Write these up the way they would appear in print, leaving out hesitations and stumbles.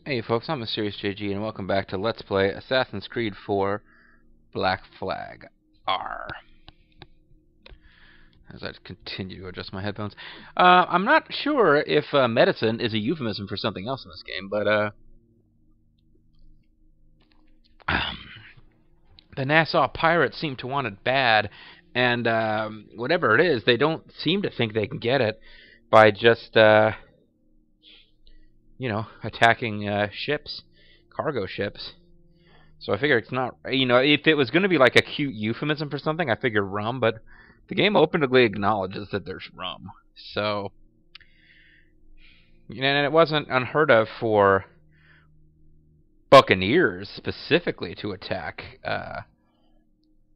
Hey folks, I'm Mysterious JG and welcome back to Let's Play Assassin's Creed 4 Black Flag R. As I continue to adjust my headphones. I'm not sure if medicine is a euphemism for something else in this game, but the Nassau pirates seem to want it bad, and whatever it is, they don't seem to think they can get it by just attacking ships, cargo ships. So I figure it's not, if it was going to be like a cute euphemism for something, I figure rum, but the game openly acknowledges that there's rum. So, and it wasn't unheard of for buccaneers specifically to attack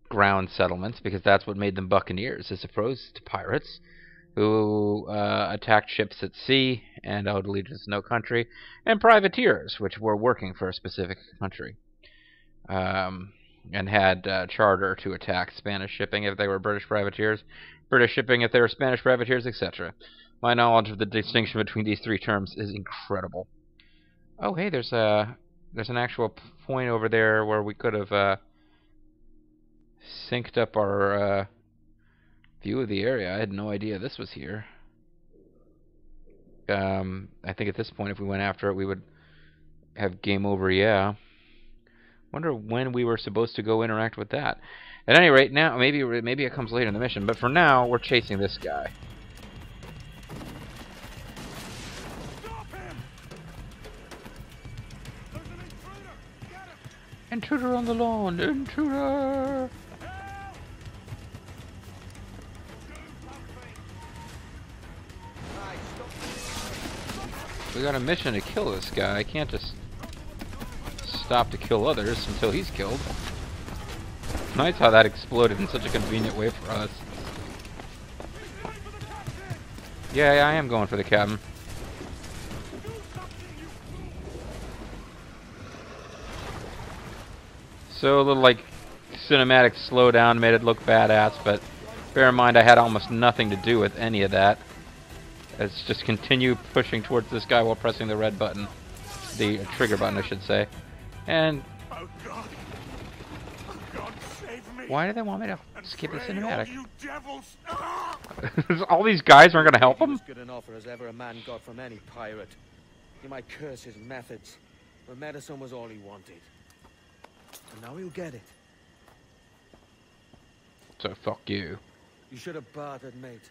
ground settlements, because that's what made them buccaneers, as opposed to pirates who attacked ships at sea and owed allegiance to no country, and privateers, which were working for a specific country, and had charter to attack Spanish shipping if they were British privateers, British shipping if they were Spanish privateers, etc. My knowledge of the distinction between these three terms is incredible. Oh, hey, there's an actual point over there where we could have synced up our view of the area. I had no idea this was here. I think at this point, if we went after it, we would have game over, yeah. Wonder when we were supposed to go interact with that. At any rate, now, maybe it comes later in the mission, but for now, we're chasing this guy. Stop him! There's an intruder! Get him! Intruder on the lawn! Intruder! We got a mission to kill this guy. I can't just stop to kill others until he's killed. Nice how that exploded in such a convenient way for us. Yeah, I am going for the captain. So a little like cinematic slowdown made it look badass, but bear in mind I had almost nothing to do with any of that. Let's just continue pushing towards this guy while pressing the red button. The trigger button, I should say. And... Oh God. Oh God, save me. Why do they want me to skip the cinematic? All you devils. All these guys aren't going to help him? As good an offer as ever a man got from any pirate. He might curse his methods, but medicine was all he wanted. And now he'll get it. So fuck you. You should have bartered, mate.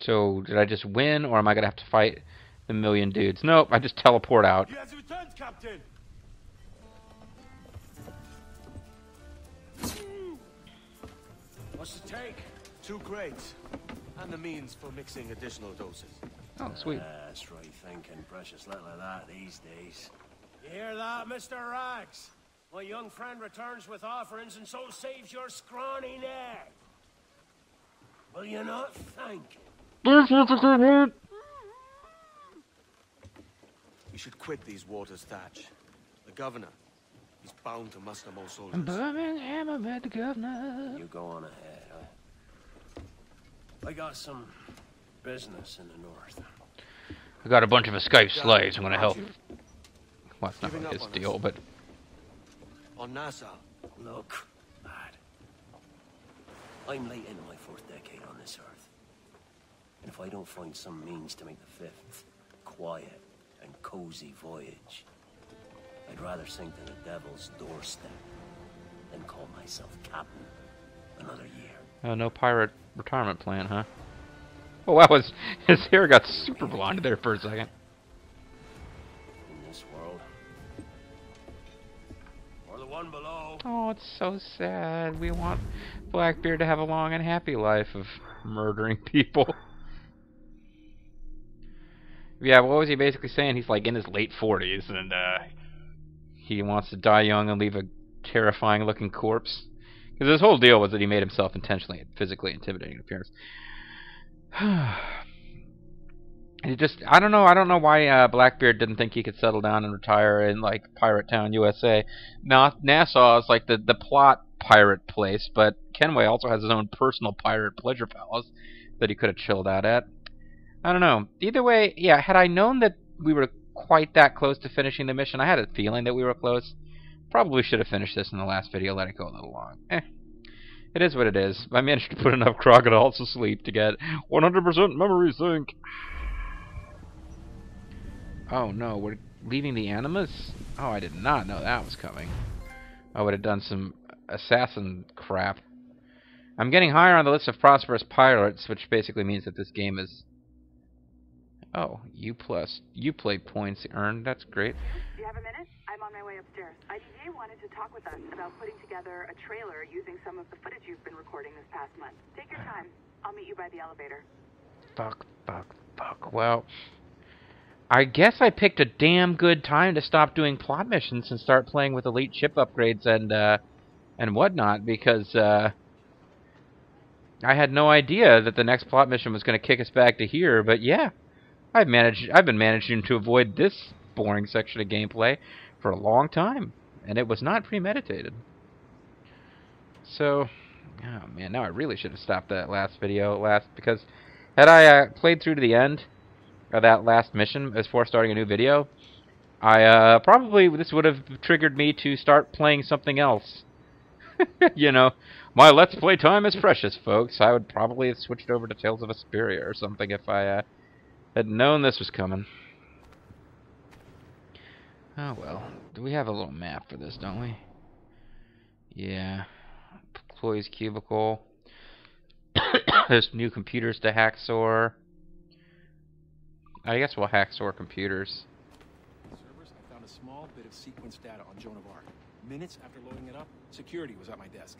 So, did I just win, or am I going to have to fight the million dudes? Nope, I just teleport out. He has returned, Captain. What's the take? 2 crates. And the means for mixing additional doses. Oh, sweet. That's right thinking. Precious little of that these days. You hear that, Mr. Rags? My young friend returns with offerings and so saves your scrawny neck. Will you not thank him? You should quit these waters, Thatch. The governor, he's bound to muster more soldiers. Birmingham, I met the governor. You go on ahead. I got some business in the north. I got a bunch of escaped slaves. I'm going to help. Well, it's not Giving really up his on deal, us. but... On Nassau. Look, lad. I'm late into my 4th decade on this earth. And if I don't find some means to make the 5th quiet and cozy voyage, I'd rather sink to the devil's doorstep than call myself captain another year. Oh, no pirate retirement plan, huh? Oh, that was... His hair got super blonde there for a second. In this world, or the one below. Oh, it's so sad. We want Blackbeard to have a long and happy life of murdering people. Yeah, what was he basically saying? He's like in his late 40s, and he wants to die young and leave a terrifying-looking corpse. Because his whole deal was that he made himself intentionally and physically intimidating appearance. It just, I don't know why Blackbeard didn't think he could settle down and retire in, like, Pirate Town, USA. Nassau is, like, the plot pirate place, but Kenway also has his own personal pirate pleasure palace that he could have chilled out at. I don't know. Either way, yeah, had I known that we were quite that close to finishing the mission, I had a feeling that we were close. Probably should have finished this in the last video, let it go a little long. It is what it is. I managed to put enough crocodiles to sleep to get 100% memory sync. Oh no, we're leaving the Animus? Oh, I did not know that was coming. I would have done some assassin crap. I'm getting higher on the list of prosperous pirates, which basically means that this game is... Oh, U+. Uplay points earned. That's great. Do you have a minute? I'm on my way upstairs. IDJ wanted to talk with us about putting together a trailer using some of the footage you've been recording this past month. Take your time. I'll meet you by the elevator. Fuck. Well, I guess I picked a damn good time to stop doing plot missions and start playing with elite ship upgrades and whatnot, because I had no idea that the next plot mission was going to kick us back to here. But yeah, I've been managing to avoid this boring section of gameplay for a long time, and it was not premeditated. So, oh man, now I really should have stopped that last video because had I played through to the end of that last mission before starting a new video, I probably this would have triggered me to start playing something else. You know, my Let's Play time is precious, folks. I would probably have switched over to Tales of Vesperia or something if I had known this was coming. Oh well. Do we have a little map for this, don't we? Yeah. Employees cubicle. There's new computers to Hacksaw. I guess we'll Hacksaw computers. Servers, I found a small bit of sequence data on Joan of Arc. Minutes after loading it up, security was at my desk.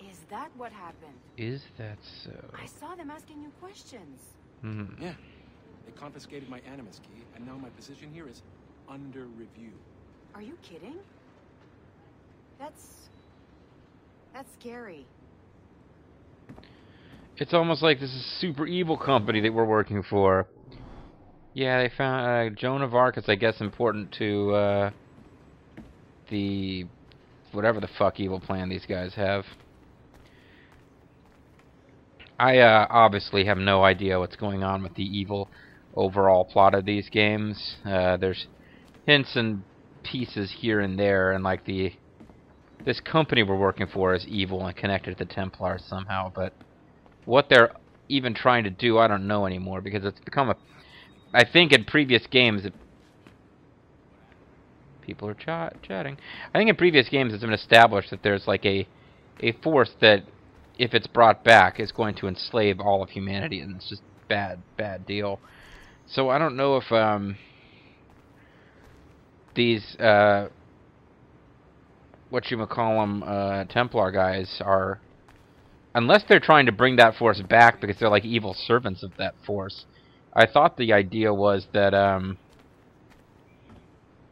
Is that what happened? Is that so? I saw them asking you questions. Mm-hmm. Yeah. They confiscated my Animus key, and now my position here is under review. Are you kidding? That's scary. It's almost like this is a super evil company that we're working for. Yeah, they found Joan of Arc is, I guess, important to the whatever the fuck evil plan these guys have. I obviously have no idea what's going on with the evil overall plot of these games. There's hints and pieces here and there, and like this company we're working for is evil and connected to the Templars somehow, but what they're even trying to do, I don't know anymore, because it's become a... I think in previous games... People are chatting. I think in previous games it's been established that there's like a force that, if it's brought back, is going to enslave all of humanity, and it's just bad deal. So I don't know if these whatchamacallem Templar guys are, unless they're trying to bring that force back because they're like evil servants of that force. I thought the idea was that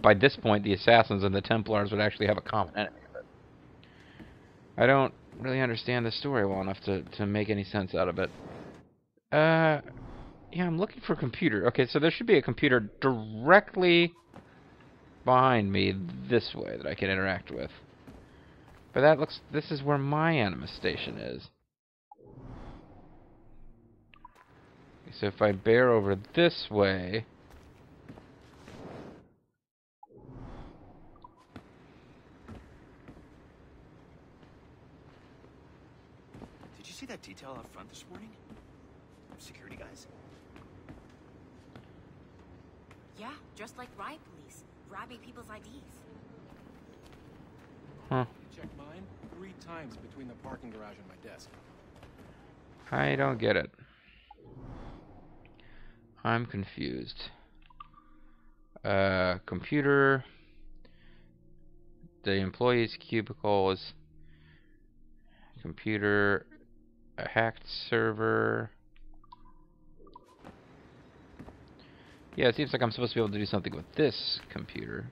by this point the Assassins and the Templars would actually have a common enemy. But I don't really understand the story well enough to make any sense out of it. Yeah, I'm looking for a computer. Okay, so there should be a computer directly behind me this way that I can interact with. But that looks... This is where my Animus station is. So if I bear over this way... Did you see that detail out front this morning? Security guys? Yeah, just like riot police, grabbing people's IDs. Huh. I checked mine 3 times between the parking garage and my desk. I don't get it. I'm confused. Computer. The employee's cubicle is computer. A hacked server. Yeah, it seems like I'm supposed to be able to do something with this computer.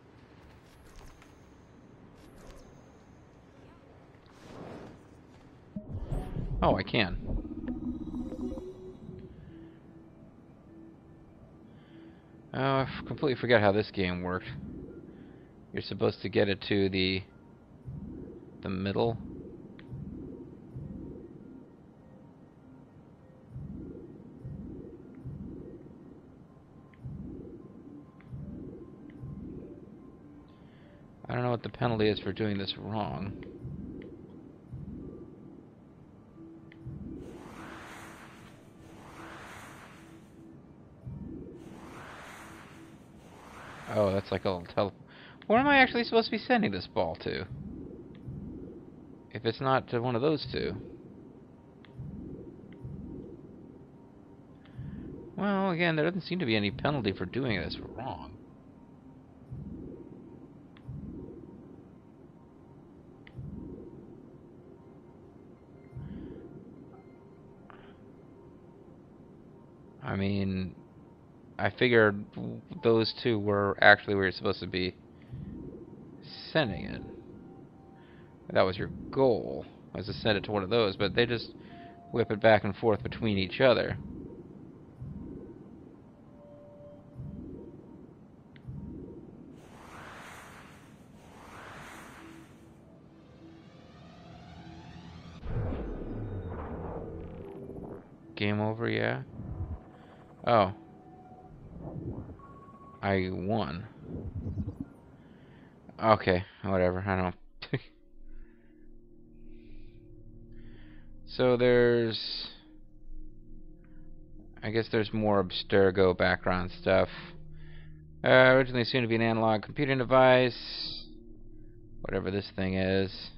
Oh, I can. Oh, I completely forgot how this game worked. You're supposed to get it to the middle. I don't know what the penalty is for doing this wrong. Oh, that's like a little tele... Where am I actually supposed to be sending this ball to? If it's not to one of those two. Well, again, there doesn't seem to be any penalty for doing this wrong. I mean, I figured those two were actually where you're supposed to be sending it. That was your goal, was to send it to one of those, but they just whip it back and forth between each other. Game over, yeah? Oh. I won. Okay, whatever, I don't know. So there's... I guess there's more Abstergo background stuff. Originally assumed to be an analog computing device. Whatever this thing is.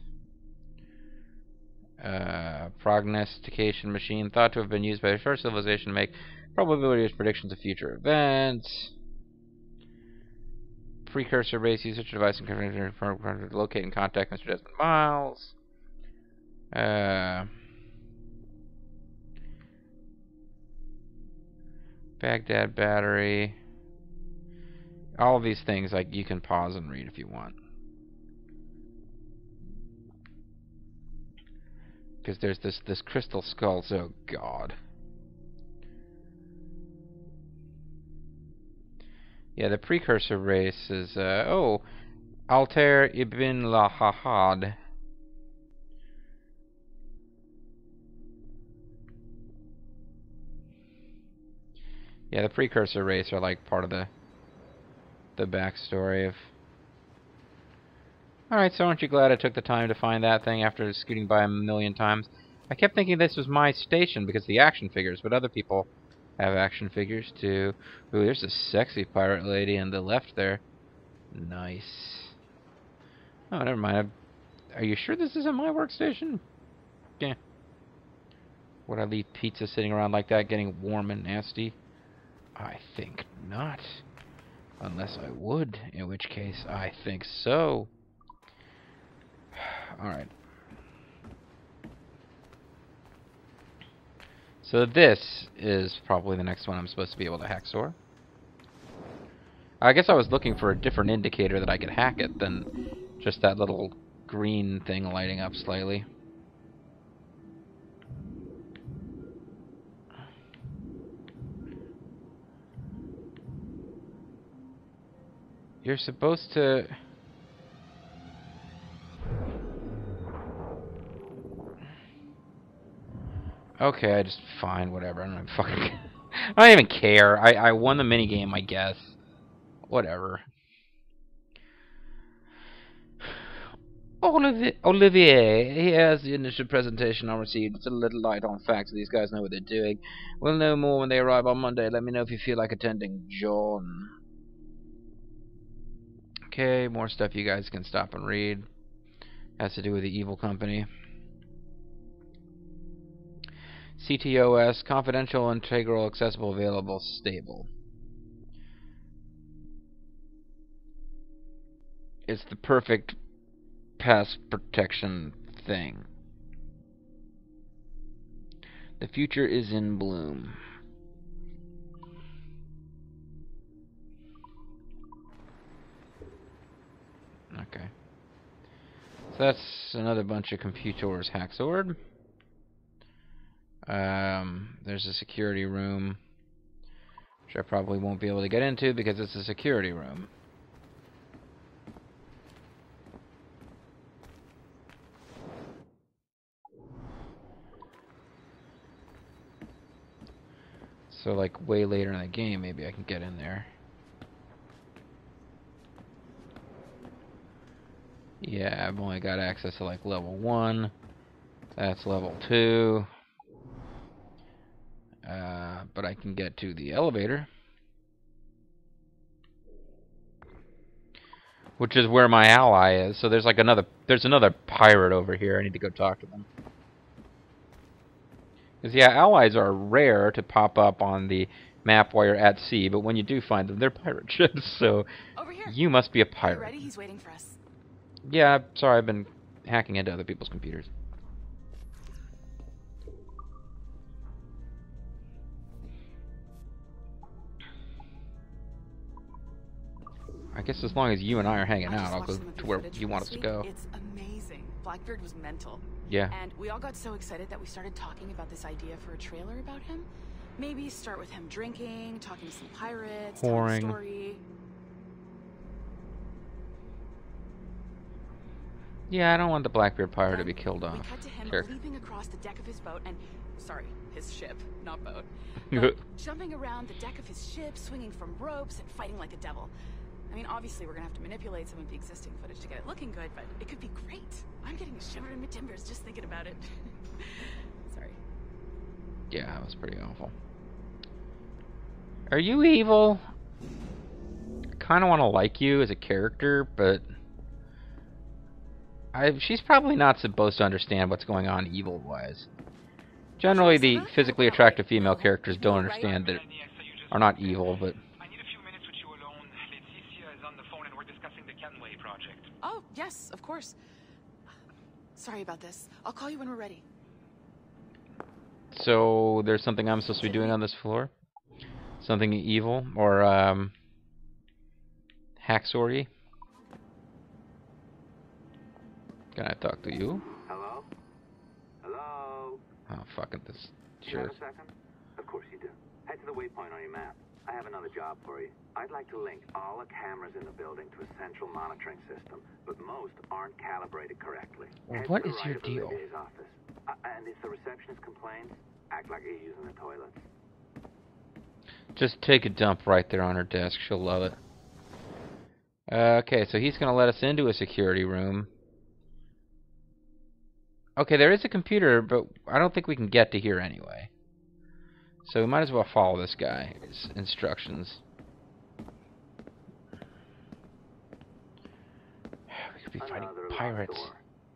Prognostication machine thought to have been used by the first civilization to make probabilities predictions of future events. Precursor base used such a device and to locate and contact Mr. Desmond Miles. Baghdad battery. All of these things, like, you can pause and read if you want. Because there's this crystal skulls. Oh God. Yeah, the precursor race is Altair ibn Lahad. Yeah, the precursor race are like part of the backstory of... Alright, so aren't you glad I took the time to find that thing after scooting by a million times? I kept thinking this was my station because of the action figures, but other people have action figures too. Ooh, there's a sexy pirate lady on the left there. Nice. Oh, never mind. Are you sure this isn't my workstation? Yeah. Would I leave pizza sitting around like that getting warm and nasty? I think not. Unless I would, in which case I think so. Alright. So this is probably the next one I'm supposed to be able to hacksaw. I guess I was looking for a different indicator that I could hack it than just that little green thing lighting up slightly. You're supposed to... Okay, I just... Fine, whatever. I don't even fucking... I don't even care. I won the minigame, I guess. Whatever. Olivier, here's the initial presentation I received. It's a little light on facts, so these guys know what they're doing. We'll know more when they arrive on Monday. Let me know if you feel like attending. John. Okay, more stuff you guys can stop and read. Has to do with the evil company. CTOS, confidential, integral, accessible, available, stable. It's the perfect pass protection thing. The future is in bloom. Okay. So that's another bunch of computers hacksaw. There's a security room, which I probably won't be able to get into because it's a security room. So, like, way later in the game, maybe I can get in there. Yeah, I've only got access to like level 1. That's level 2. But I can get to the elevator, which is where my ally is. So there's another pirate over here. I need to go talk to them. Because yeah, allies are rare to pop up on the map while you're at sea, but when you do find them, they're pirate ships. So Over here. you must be a Are you pirate. ready? He's waiting for us. Yeah, sorry, I've been hacking into other people's computers. I guess as long as you and I are hanging out, I'll go to where you want us to go. It's amazing. Blackbeard was mental. Yeah. And we all got so excited that we started talking about this idea for a trailer about him. Maybe start with him drinking, talking to some pirates, telling a story. Yeah, I don't want the Blackbeard pirate to be killed off. We cut to him leaping across the deck of his boat and... Sorry, his ship, not boat. Jumping around the deck of his ship, swinging from ropes, and fighting like a devil. I mean, obviously we're gonna have to manipulate some of the existing footage to get it looking good, but it could be great. I'm getting a shiver in my timbers just thinking about it. Sorry. Yeah, that was pretty awful. Are you evil? I kind of want to like you as a character, but... she's probably not supposed to understand what's going on evil-wise. Generally, the physically attractive female characters don't understand that... are not evil, but... I need a few minutes with you alone. Leticia is on the phone and we're discussing the Kenway project. Oh, yes, of course. Sorry about this. I'll call you when we're ready. So, there's something I'm supposed to be doing on this floor? Something evil? Or, hacksorry? Can I talk to you? Hello? Hello? Oh, fucking this. Do you Sure. have a second? Of course you do. Head to the waypoint on your map. I have another job for you. I'd like to link all the cameras in the building to a central monitoring system, but most aren't calibrated correctly. Well, Head what to the is right your of deal? Olivia's office. And if the receptionist complains, act like you're using the toilets. Just take a dump right there on her desk. She'll love it. Okay, so he's going to let us into a security room. Okay, there is a computer, but I don't think we can get to here anyway. So we might as well follow this guy's instructions. We could be fighting pirates.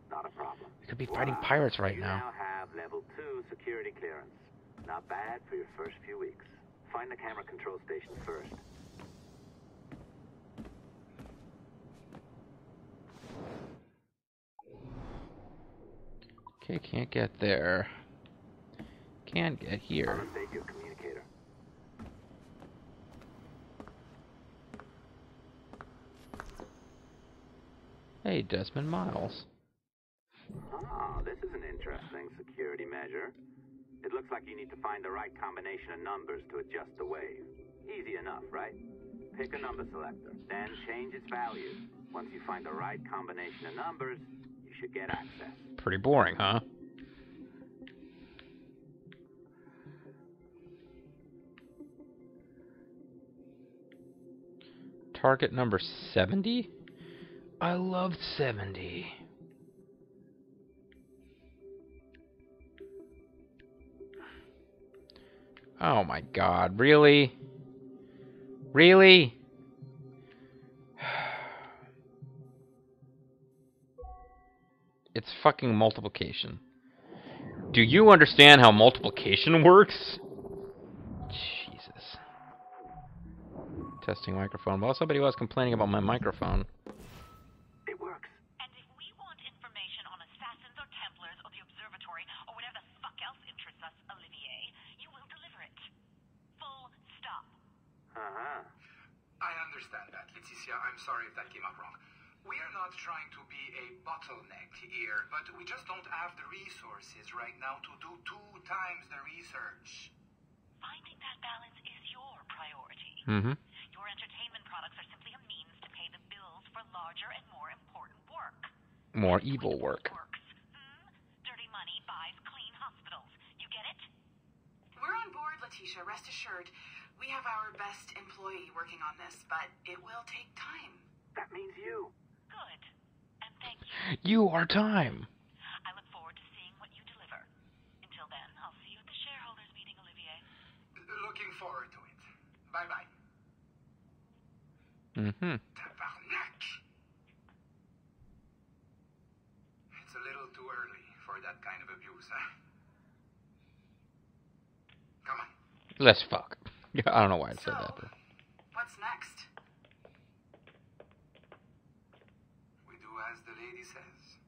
Not a problem. We could be fighting pirates right you now. now have level 2 security clearance. Not bad for your first few weeks. Find the camera control station first. Okay, can't get there. Can get here. Save your communicator. Hey, Desmond Miles. Ah, this is an interesting security measure. It looks like you need to find the right combination of numbers to adjust the wave. Easy enough, right? Pick a number selector, then change its value. Once you find the right combination of numbers, you should get access. Pretty boring, huh? Target number 70? I love 70. Oh my god, really? Really? It's fucking multiplication. Do you understand how multiplication works? Jesus. Testing microphone. Well, somebody was complaining about my microphone. It works. And if we want information on assassins or Templars or the observatory or whatever the fuck else interests us, Olivier, you will deliver it. Full stop. Uh-huh. I understand that, Leticia. I'm sorry if that came up wrong. We are not trying to be a bottleneck here, but we just don't have the resources right now to do 2 times the research. Finding that balance is your priority. Mm-hmm. Your entertainment products are simply a means to pay the bills for larger and more important work. More evil work. Dirty money buys clean hospitals. You get it? We're on board, Leticia, rest assured. We have our best employee working on this, but it will take time. That means you. Good. And Thank you. You are time. I look forward to seeing what you deliver. Until then, I'll see you at the shareholders meeting, Olivier. Looking forward to it. Bye-bye. Mm-hmm. Tabarnak! It's a little too early for that kind of abuse, huh? Come on. Let's fuck. Yeah, I don't know why I said that. But. What's next? We do as the lady says.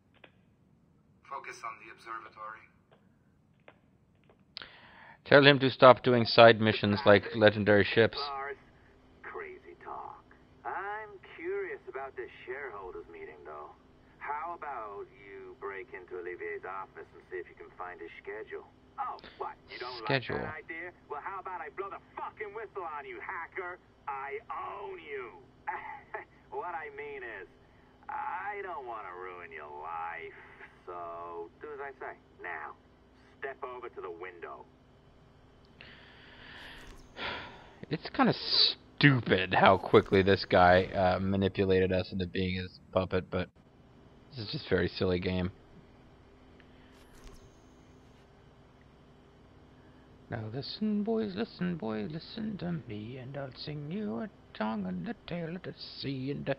Focus on the observatory. Tell him to stop doing side missions like legendary ships. Crazy talk. I'm curious about this shareholders meeting, though. How about you break into Olivier's office and see if you can find his schedule? Oh, what? You don't like that idea? Well, how about I blow the fucking whistle on you, hacker? I own you. What I mean is, I don't want to ruin your life. So, do as I say. Now, step over to the window. It's kind of stupid how quickly this guy manipulated us into being his puppet, but this is just a very silly game. Now listen, boys, listen to me, and I'll sing you a song and a tale of the sea, and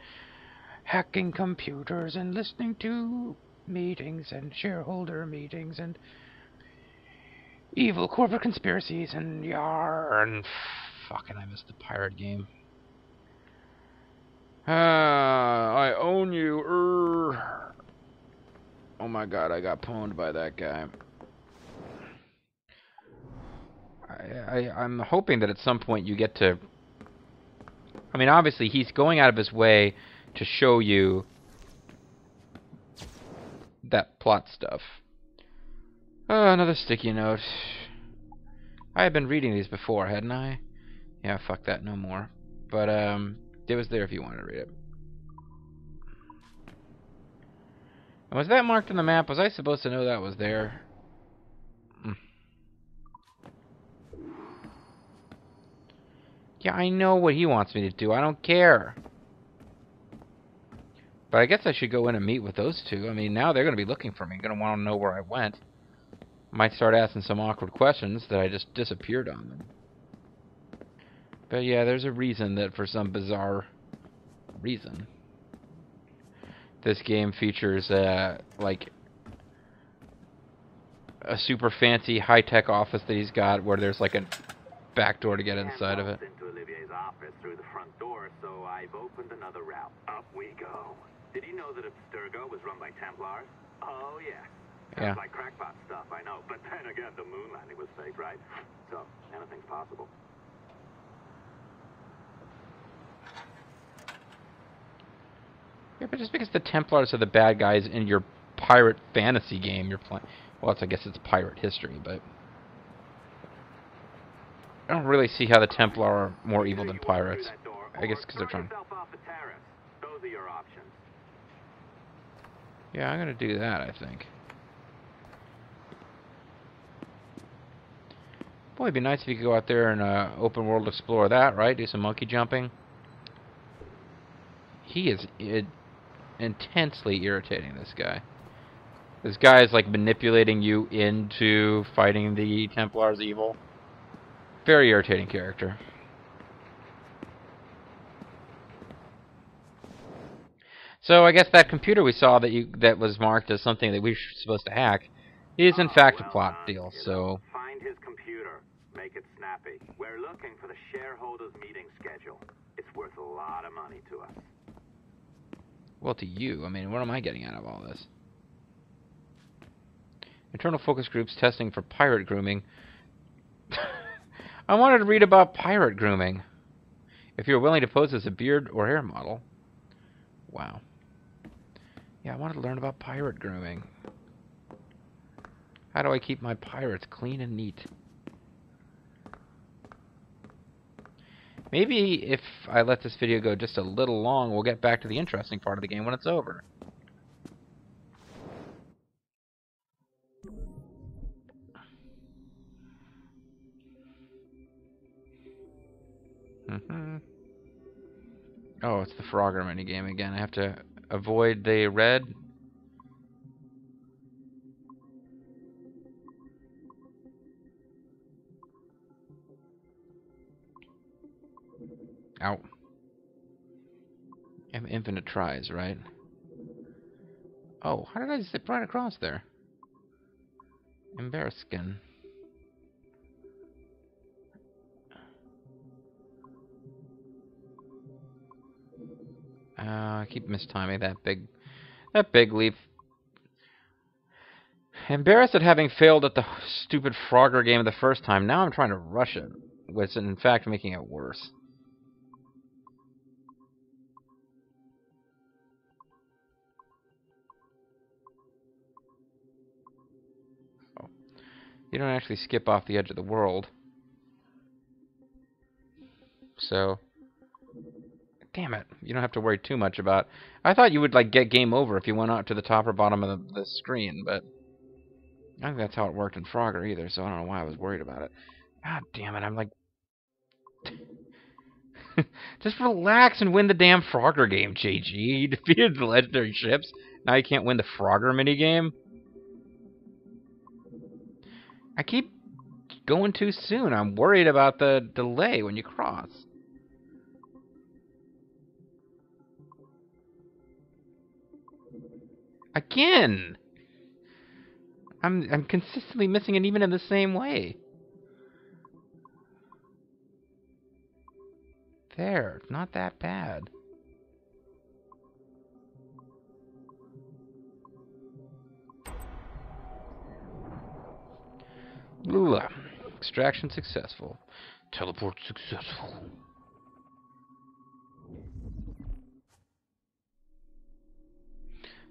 hacking computers, and listening to meetings, and shareholder meetings, and evil corporate conspiracies, and yar, and fucking I missed the pirate game. I own you, Oh my god, I got pwned by that guy. I'm hoping that at some point you get to... I mean, obviously, he's going out of his way to show you that plot stuff. Another sticky note. I had been reading these before, hadn't I? Yeah, fuck that, no more. But, it was there if you wanted to read it. And was that marked on the map? Was I supposed to know that was there? Yeah, I know what he wants me to do. I don't care. But I guess I should go in and meet with those two. I mean, now they're going to be looking for me. Going to want to know where I went. Might start asking some awkward questions that I just disappeared on them. But yeah, there's a reason that for some bizarre reason this game features like a super fancy high-tech office that he's got where there's like a back door to get inside of it. Into Olivier's office through the front door, so I've opened another route. Up we go. Did you know that Abstergo was run by Templars? Oh yeah. Yeah. Sounds like crackpot stuff, I know. But then again, the moon landing was fake, right? So anything's possible. Yeah, but just because the Templars are the bad guys in your pirate fantasy game you're playing, well, I guess it's pirate history, but I don't really see how the Templar are more evil than pirates. I guess because they're trying. Those are your options. Yeah, I'm gonna do that, I think. Boy, it'd be nice if you could go out there and open world explore that, right? Do some monkey jumping. He is intensely irritating, this guy. This guy is like manipulating you into fighting the Templars evil. Very irritating character. So I guess that computer we saw that was marked as something that we were supposed to hack is in fact a plot deal. So Find his computer. Make it snappy. We're looking for the shareholders meeting schedule. It's worth a lot of money to us. well, to you, I mean, what am I getting out of all this? Internal focus groups testing for pirate grooming. I wanted to read about pirate grooming. If you're willing to pose as a beard or hair model. Wow. Yeah, I wanted to learn about pirate grooming. How do I keep my pirates clean and neat? Maybe if I let this video go just a little long, we'll get back to the interesting part of the game when it's over. Oh, it's the Frogger minigame again. I have to avoid the red Ow. I have infinite tries, right? Oh, how did I zip right across there? Embarrassing. I keep mistiming that big leap. Embarrassed at having failed at the stupid Frogger game the first time. Now I'm trying to rush it, which is in fact making it worse. Oh. You don't actually skip off the edge of the world. So, damn it, you don't have to worry too much about... I thought you would, like, get game over if you went out to the top or bottom of the screen, but... I don't think that's how it worked in Frogger either, so I don't know why I was worried about it. God damn it, I'm like... Just relax and win the damn Frogger game, JG. You defeated the legendary ships. Now you can't win the Frogger minigame? I keep going too soon. I'm worried about the delay when you cross. Again! I'm consistently missing it even in the same way. There, it's not that bad. Ooh, extraction successful. Teleport successful.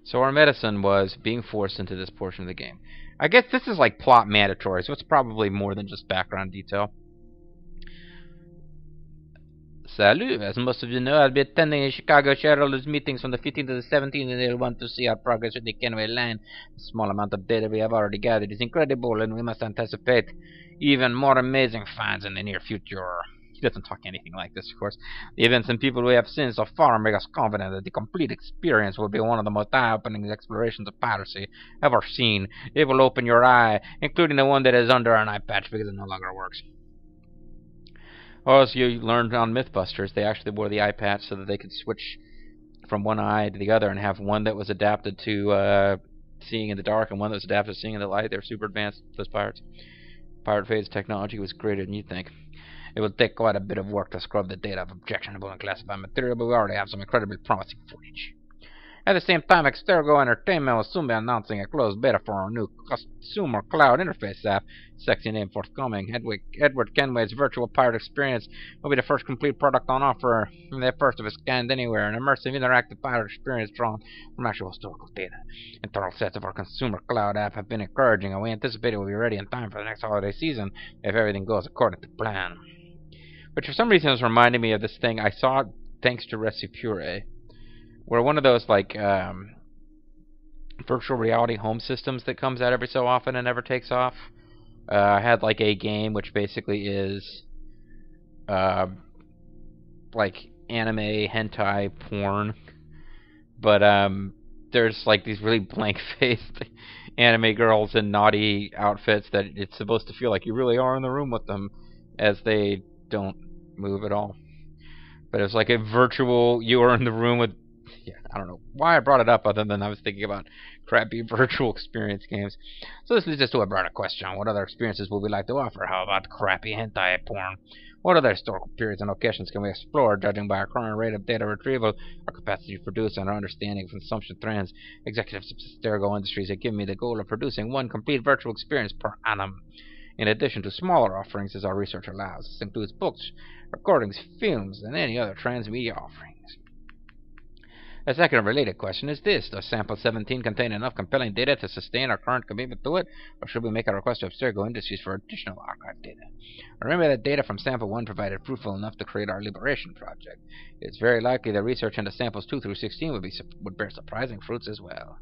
So our medicine was being forced into this portion of the game. I guess this is like plot mandatory, so it's probably more than just background detail. Salut! As most of you know, I'll be attending a Chicago shareholders meetings from the 15th to the 17th, and they'll want to see our progress with the Kenway line. The small amount of data we have already gathered is incredible, and we must anticipate even more amazing finds in the near future. He doesn't talk anything like this, of course. The events and people we have seen so far make us confident that the complete experience will be one of the most eye-opening explorations of piracy ever seen. It will open your eye, including the one that is under an eye patch because it no longer works. Or as you learned on Mythbusters, they actually wore the eye patch so that they could switch from one eye to the other and have one that was adapted to seeing in the dark and one that was adapted to seeing in the light. They're super advanced, those pirates. Pirate Phase technology was greater than you'd think. It will take quite a bit of work to scrub the data of objectionable and classified material, but we already have some incredibly promising footage. At the same time, Extergo Entertainment will soon be announcing a closed beta for our new consumer cloud interface app, sexy name forthcoming. Edward Kenway's virtual pirate experience will be the first complete product on offer, and the first of its kind anywhere, an immersive interactive pirate experience drawn from actual historical data. Internal sets of our consumer cloud app have been encouraging, and we anticipate it will be ready in time for the next holiday season if everything goes according to plan. Which for some reason is reminding me of this thing I saw thanks to Resipure, where one of those like virtual reality home systems that comes out every so often and never takes off had like a game which basically is like anime hentai porn, but there's like these really blank-faced anime girls in naughty outfits that it's supposed to feel like you really are in the room with them, as they don't move at all. But it's like a virtual, you are in the room with... Yeah, I don't know why I brought it up other than I was thinking about crappy virtual experience games. So this leads us to a broader question. What other experiences would we like to offer? How about crappy hentai porn? What other historical periods and locations can we explore, judging by our current rate of data retrieval, our capacity to produce, and our understanding of consumption trends? Executives of Stergo Industries have given me the goal of producing one complete virtual experience per annum, in addition to smaller offerings as our research allows. This includes books, recordings, films, and any other transmedia offerings. A second related question is this. Does Sample 17 contain enough compelling data to sustain our current commitment to it, or should we make a request to Abstergo Industries for additional archive data? Remember that data from Sample 1 provided fruitful enough to create our Liberation project. It's very likely that research into Samples 2 through 16 would bear surprising fruits as well.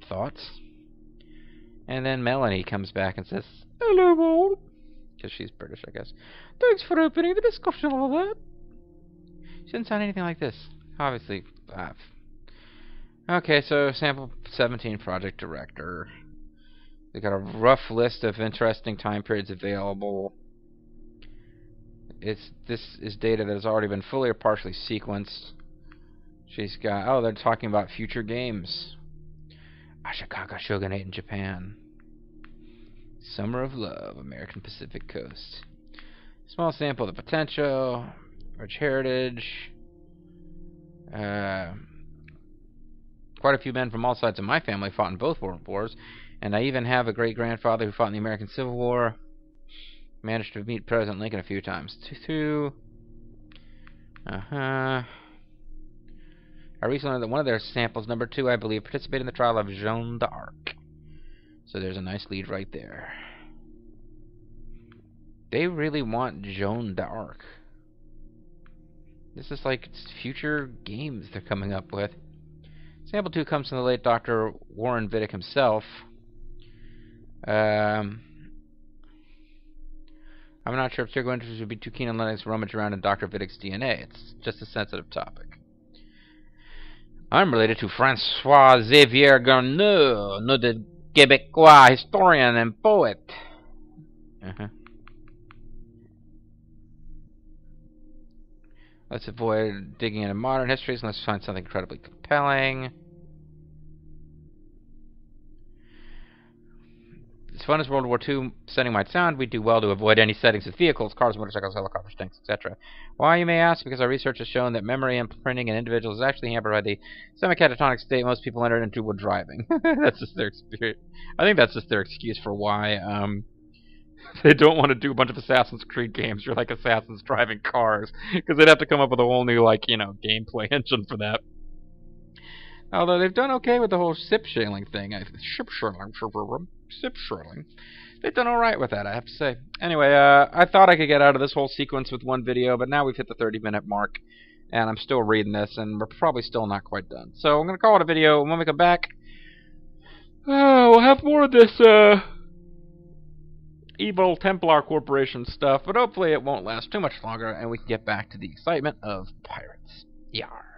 Thoughts? And then Melanie comes back and says, "Hello, Maud." Because she's British, I guess. "Thanks for opening the discussion on all that." She didn't sound anything like this. Obviously. Okay, so Sample 17 project director. They got a rough list of interesting time periods available. this is data that has already been fully or partially sequenced. She's got, oh, they're talking about future games. Ashikaga Shogunate in Japan. Summer of Love, American Pacific Coast. Small sample of the potential. Rich heritage. Quite a few men from all sides of my family fought in both world wars, and I even have a great-grandfather who fought in the American Civil War. Managed to meet President Lincoln a few times. I recently learned that one of their samples, number 2, I believe, participated in the trial of Joan d'Arc. So there's a nice lead right there. They really want Joan d'Arc. This is like future games they're coming up with. Sample 2 comes from the late Dr. Warren Vidic himself. I'm not sure if psychointerest would be too keen on letting us rummage around in Dr. Vidic's DNA. It's just a sensitive topic. I'm related to François Xavier Garneau, noted Québécois historian and poet. Let's avoid digging into modern histories and let's find something incredibly compelling. As fun as World War II setting might sound, we do well to avoid any settings of vehicles, cars, motorcycles, helicopters, tanks, etc. Why, you may ask? Because our research has shown that memory imprinting in individuals is actually hampered by the semi-catatonic state most people enter into when driving. That's just their experience. I think that's just their excuse for why they don't want to do a bunch of Assassin's Creed games or like assassins driving cars, because they'd have to come up with a whole new, like, you know, gameplay engine for that. Although they've done okay with the whole ship shailing thing. Ship shailing. They've done alright with that, I have to say. Anyway, I thought I could get out of this whole sequence with one video, but now we've hit the 30-minute mark, and I'm still reading this, and we're probably still not quite done. So I'm going to call it a video, and when we come back, we'll have more of this evil Templar Corporation stuff, but hopefully it won't last too much longer, and we can get back to the excitement of pirates. Yar.